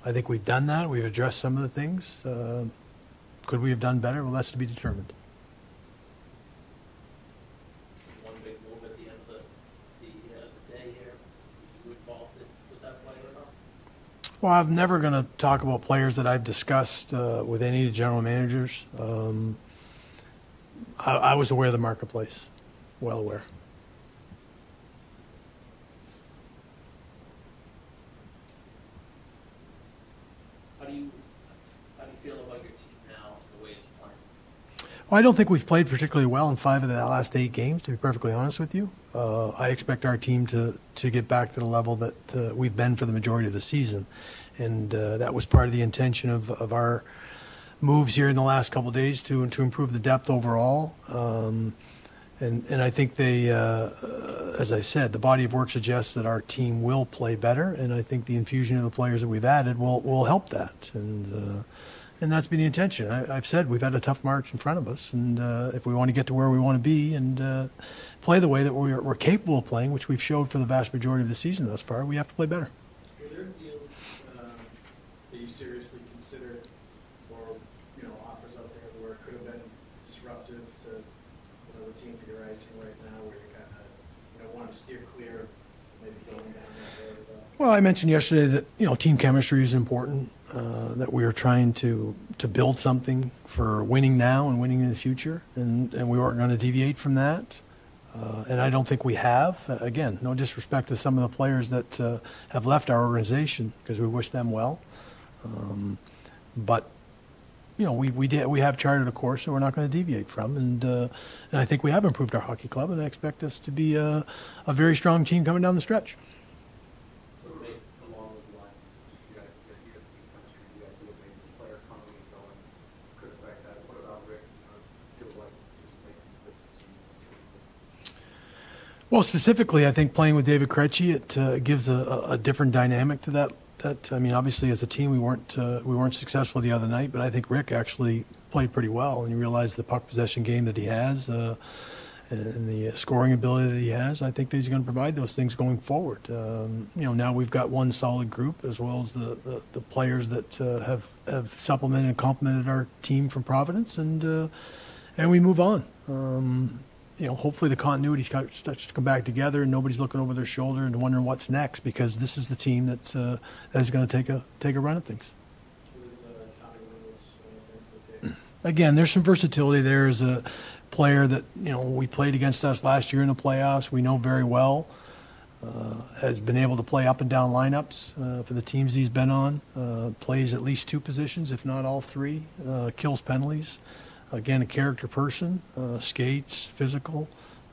I think we've done that. We've addressed some of the things. Could we have done better? Well, that's to be determined. One big move at the end of the day here. You involved with that play or not? Well, I'm never going to talk about players that I've discussed with any of the general managers. I was aware of the marketplace, well aware. How do you feel about your team now and the way it's playing? Well, I don't think we've played particularly well in 5 of the last 8 games, to be perfectly honest with you. I expect our team to get back to the level that we've been for the majority of the season. And that was part of the intention of our moves here in the last couple of days to improve the depth overall. And I think they, as I said, the body of work suggests that our team will play better, and I think the infusion of the players that we've added will help that. And that's been the intention. I've said we've had a tough march in front of us, and if we want to get to where we want to be and play the way that we're capable of playing, which we've showed for the vast majority of the season thus far, we have to play better. Were there deals that you seriously considered, or offers out there where it could have been disruptive to the team that you're icing right now, where you kind of want to steer clear of maybe going down that road? Well, I mentioned yesterday that team chemistry is important. That we are trying to build something for winning now and winning in the future, and we weren't going to deviate from that. And I don't think we have. Again, no disrespect to some of the players that have left our organization, because we wish them well. But we have charted a course that we're not going to deviate from, and I think we have improved our hockey club, and I expect us to be a very strong team coming down the stretch. Well, specifically, I think playing with David Krejci, it gives a different dynamic to that. I mean, obviously, as a team, we weren't successful the other night, but I think Rick actually played pretty well, and you realize the puck possession game that he has and the scoring ability that he has. I think that he's going to provide those things going forward. Now we've got one solid group, as well as the players that have supplemented and complemented our team from Providence, and we move on. Hopefully the continuity starts to come back together, and nobody's looking over their shoulder and wondering what's next, because this is the team that is going to take a run at things. Again, there's some versatility there. As a player that we played against us last year in the playoffs, we know very well, has been able to play up and down lineups for the teams he's been on, plays at least 2 positions, if not all 3, kills penalties. Again, a character person, skates, physical.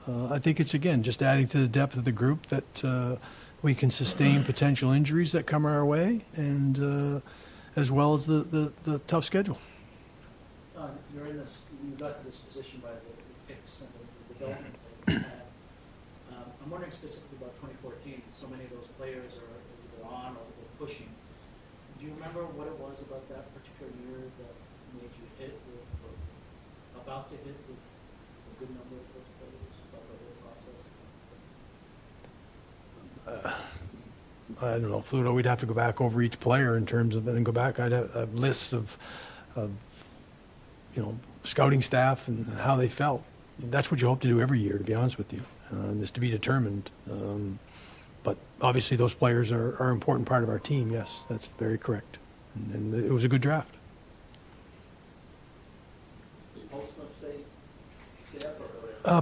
I think it's, again, just adding to the depth of the group that we can sustain potential injuries that come our way, and as well as the tough schedule. You got to this position by the picks and the development that you had. I'm wondering specifically about 2014. So many of those players are either on or pushing. Do you remember what it was about that particular year that made you hit about to hit with a good number of those players about the whole process? I don't know, Fluto. We'd have to go back over each player in terms of, and go back. I'd have lists of scouting staff and how they felt. That's what you hope to do every year, to be honest with you, is to be determined. But obviously, those players are an important part of our team. Yes, that's very correct, and it was a good draft.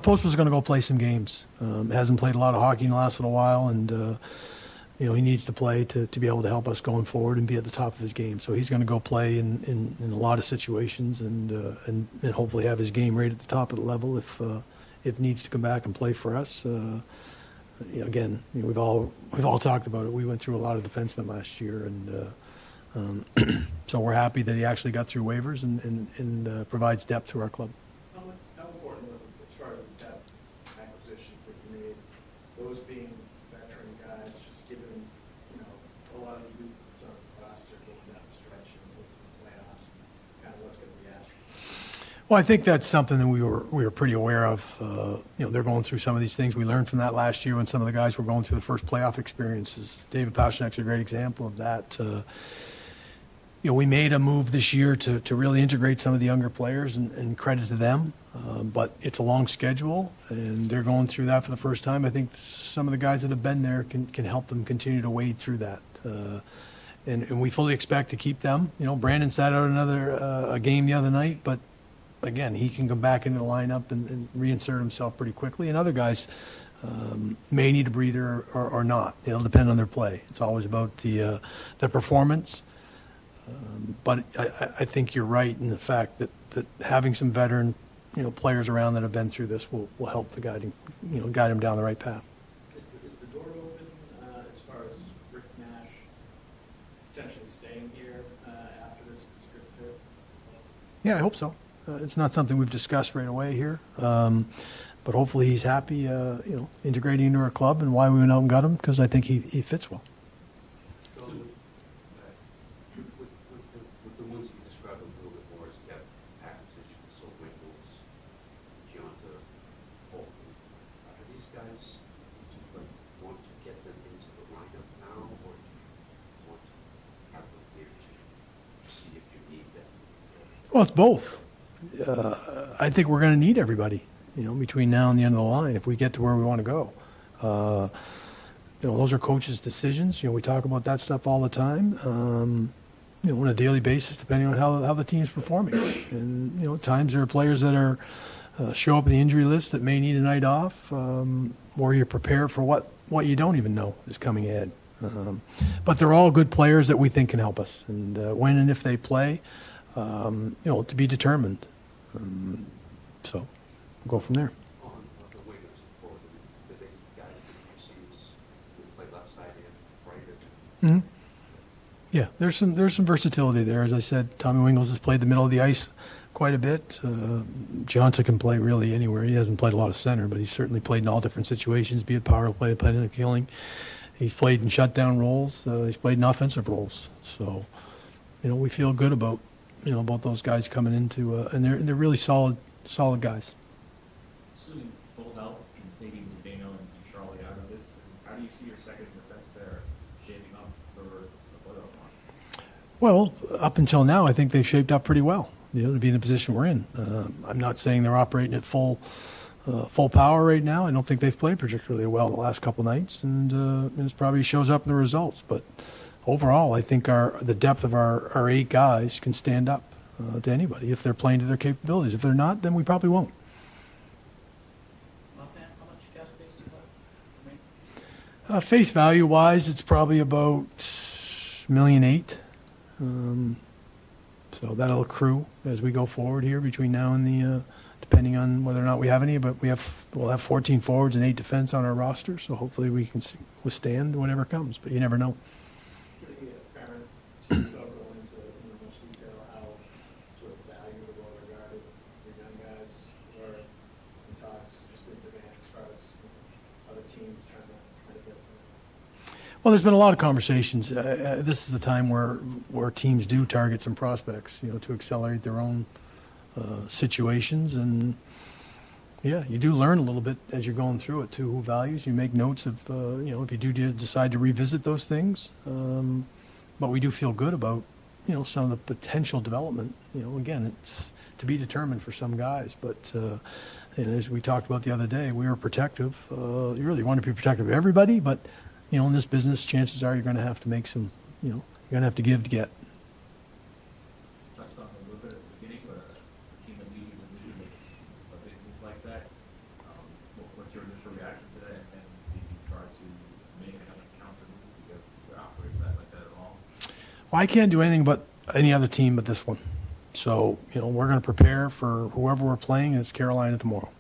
Post was going to go play some games. Hasn't played a lot of hockey in the last little while, and he needs to play to be able to help us going forward and be at the top of his game. So he's going to go play in a lot of situations and hopefully have his game right at the top of the level if needs to come back and play for us. Again, we've all talked about it. We went through a lot of defensemen last year, and so we're happy that he actually got through waivers and provides depth to our club. How important was it, as far as the depth acquisitions that you made, those being veteran guys, just given a lot of the youth that's on the roster going down the stretch and the playoffs, kind of what's going to be asked? Well, I think that's something that we were pretty aware of. They're going through some of these things. We learned from that last year when some of the guys were going through the first playoff experiences. David Pastrnak's a great example of that. we made a move this year to really integrate some of the younger players, and credit to them. But it's a long schedule, and they're going through that for the first time. I think some of the guys that have been there can help them continue to wade through that. And we fully expect to keep them. Brandon sat out another a game the other night, but again, he can come back into the lineup and reinsert himself pretty quickly. And other guys may need a breather or not. It'll depend on their play. It's always about the performance. But I think you're right in the fact that having some veteran players around that have been through this will help the guide him down the right path. Is the door open as far as Rick Nash potentially staying here after this? It's a good fit. Yeah, I hope so. It's not something we've discussed right away here, but hopefully he's happy, integrating into our club, and why we went out and got him, because I think he fits well. So, with the ones you described a little bit more as depth acquisitions, so Winkles, Gianta, Bolton, are these guys, do you want to get them into the lineup now, or do you want to have them here to see if you need them? Well, it's both. I think we're going to need everybody, between now and the end of the line if we get to where we want to go. Those are coaches' decisions. We talk about that stuff all the time, on a daily basis, depending on how the team's performing. And, at times there are players that are show up in the injury list that may need a night off, or you're prepared for what you don't even know is coming ahead. But they're all good players that we think can help us. And when and if they play, to be determined. So we'll go from there. On the wingers for the big guys that you see who play left side and right. Mm-hmm. Yeah, there's some versatility there. As I said, Tommy Wingles has played the middle of the ice quite a bit. Johnson can play really anywhere. He hasn't played a lot of center, but he's certainly played in all different situations, be it power play, played in the killing. He's played in shutdown roles. He's played in offensive roles. So, we feel good about those guys coming into, and they're really solid guys. Assuming full health and taking Zdeno and Charlie out of this, how do you see your second defense pair shaping up for the playoff run? Well, up until now, I think they've shaped up pretty well, to be in the position we're in. I'm not saying they're operating at full power right now. I don't think they've played particularly well the last couple nights, and it probably shows up in the results. But overall, I think the depth of our 8 guys can stand up to anybody if they're playing to their capabilities. If they're not, then we probably won't. Offhand, how much cap space do you have? Face value-wise, it's probably about $1.8 million. So that'll accrue as we go forward here between now and the, depending on whether or not we have any. But we'll have 14 forwards and 8 defense on our roster, so hopefully we can withstand whatever comes. But you never know. Pretty apparent, without going into much detail, how sort of valuable or regarded your young guys were in talks, just in demand as far as other teams trying to get some. Well, there's been a lot of conversations. This is a time where teams do target some prospects, to accelerate their own situations. And, yeah, you do learn a little bit as you're going through it, too, who values. You make notes of, if you do decide to revisit those things. But we do feel good about, some of the potential development. Again, it's to be determined for some guys. But and as we talked about the other day, we were protective. You really want to be protective of everybody, but in this business, chances are you're going to have to make some, you're going to have to give to get. Touched on it a little bit at the beginning, but a team that leads you to lead makes a big move like that. What's your initial reaction to that? And did you try to make another counter move to operate that like that at all? Well, I can't do anything but any other team but this one. So, we're going to prepare for whoever we're playing. It's Carolina tomorrow.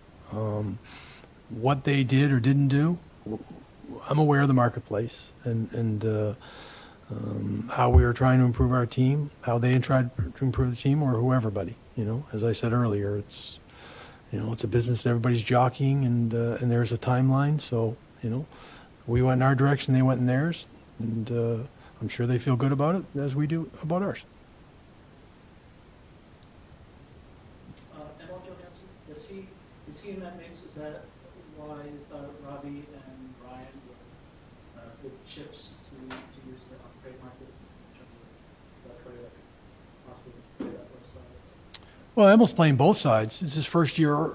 What they did or didn't do, I'm aware of the marketplace and how we are trying to improve our team, how they tried to improve the team, or whoever. As I said earlier, it's it's a business. Everybody's jockeying, and there's a timeline. So we went in our direction, they went in theirs, and I'm sure they feel good about it as we do about ours. Emil Johansson, is he in that mix? Is that why you thought Robbie and Ryan were good chips to use the upgrade market? Is that correct? Well, Emil's playing both sides. It's his first year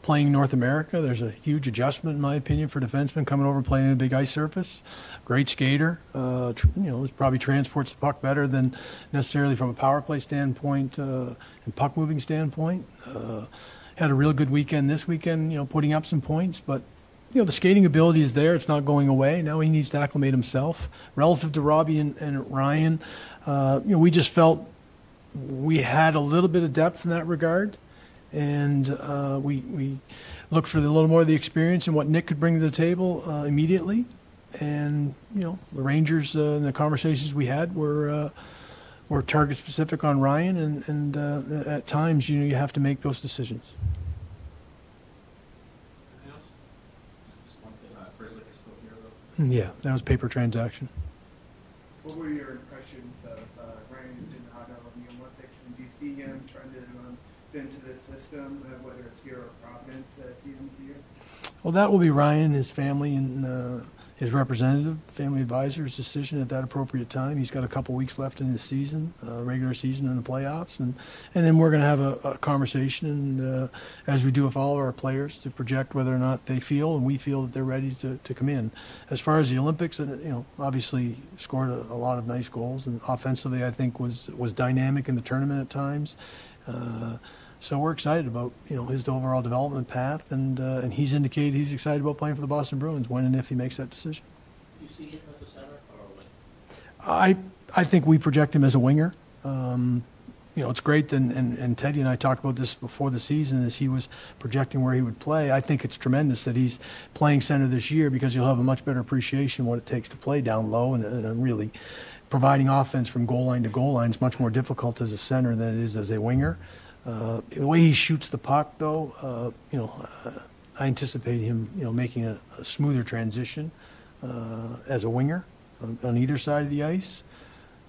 playing North America. There's a huge adjustment, in my opinion, for defensemen coming over and playing in a big ice surface. Great skater. Probably transports the puck better than necessarily from a power play standpoint and puck moving standpoint. Had a real good weekend this weekend, putting up some points, but the skating ability is there. It's not going away. Now he needs to acclimate himself. Relative to Robbie and Ryan, we just felt we had a little bit of depth in that regard, and we looked for a little more of the experience and what Nick could bring to the table immediately. And the Rangers and the conversations we had were target specific on Ryan, and at times you have to make those decisions. Anything else? Just one thing, Grizzly is still here though. Yeah, that was paper transaction. What were your impressions of Ryan Donato in the Olympics? And do you see him trying to fit into the system, whether it's here or Providence at the end of the year? Well, that will be Ryan, his family, and his representative, family advisor's decision at that appropriate time. He's got a couple weeks left in his season, regular season and the playoffs, and then we're going to have a conversation, and as we do with all of our players, to project whether or not they feel and we feel that they're ready to come in. As far as the Olympics, obviously scored a lot of nice goals, and offensively I think was dynamic in the tournament at times. So we're excited about his overall development path, and he's indicated he's excited about playing for the Boston Bruins when and if he makes that decision. Do you see him as a center or a wing? I think we project him as a winger. It's great that, and Teddy and I talked about this before the season as he was projecting where he would play. I think it's tremendous that he's playing center this year because you'll have a much better appreciation of what it takes to play down low, and really providing offense from goal line to goal line is much more difficult as a center than it is as a winger. The way he shoots the puck, though, I anticipate him, making a smoother transition as a winger on either side of the ice.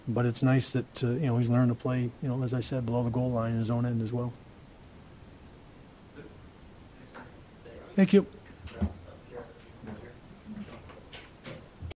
But it's nice that he's learned to play, as I said, below the goal line in his own end as well. Thank you.